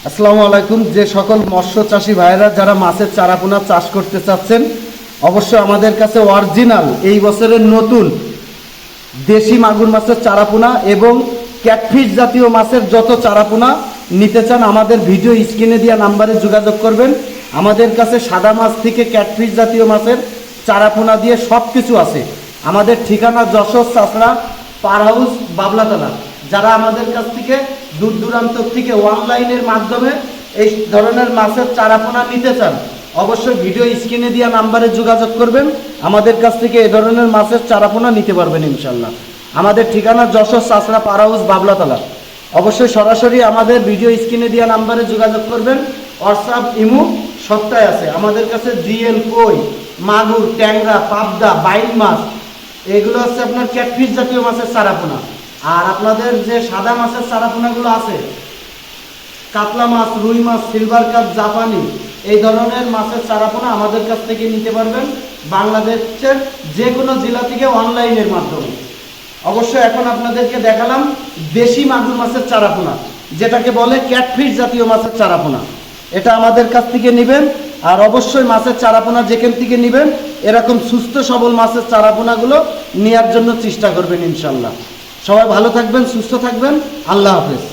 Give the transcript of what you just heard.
আসসালামু আলাইকুম। যে সকল মৎস্য চাষী ভাইরা যারা মাছের চারাপোনা চাষ করতে চাচ্ছেন, অবশ্যই আমাদের কাছে অরিজিনাল এই বছরের নতুন দেশি মাগুর মাছের চারাপোনা এবং ক্যাটফিশ জাতীয় মাছের যত চারাপোনা নিতে চান আমাদের ভিডিও স্ক্রিনে দেওয়া নাম্বারে যোগাযোগ করবেন। আমাদের কাছে সাদা মাছ থেকে ক্যাটফিশ জাতীয় মাছের চারাপোনা দিয়ে সব কিছু আছে। আমাদের ঠিকানা যশোর চাষড়া পার হাউস বাবলাতলা। যারা আমাদের কাছ থেকে দূর দূরান্ত থেকে অনলাইনের মাধ্যমে এই ধরনের মাছের চারাপোনা নিতে চান, অবশ্যই ভিডিও স্ক্রিনে দেওয়া নাম্বারে যোগাযোগ করবেন। আমাদের কাছ থেকে এই ধরনের মাছের চারাপোনা নিতে পারবেন ইনশাল্লাহ। আমাদের ঠিকানা যশোর চাষড়া পার হাউস বাবলাতলা। অবশ্যই সরাসরি আমাদের ভিডিও স্ক্রিনে দেওয়া নাম্বারে যোগাযোগ করবেন। হোয়াটসঅ্যাপ ইমো সবটাই আছে আমাদের কাছে। জিএল, কই, মাগুর, ট্যাংরা, পাবদা, বাইল মাছ, এগুলো হচ্ছে আপনার ক্যাটফিশ জাতীয় মাছের চারাপোনা। আর আপনাদের যে সাদা মাছের চারাপোনাগুলো আছে, কাতলা মাছ, রুই মাছ, সিলভার কাপ, জাপানি, এই ধরনের মাছের চারাপোনা আমাদের কাছ থেকে নিতে পারবেন বাংলাদেশের যে কোনো জেলা থেকে অনলাইনের মাধ্যমে। অবশ্যই এখন আপনাদেরকে দেখালাম দেশি মাগুর মাছের চারাপোনা, যেটাকে বলে ক্যাটফিশ জাতীয় মাছের চারাপোনা। এটা আমাদের কাছ থেকে নেবেন। আর অবশ্যই মাছের চারাপোনা যেখান থেকে নেবেন এরকম সুস্থ সবল মাছের চারাপোনাগুলো নেওয়ার জন্য চেষ্টা করবেন ইনশাল্লাহ। সবাই ভালো থাকবেন, সুস্থ থাকবেন। আল্লাহ হাফেজ।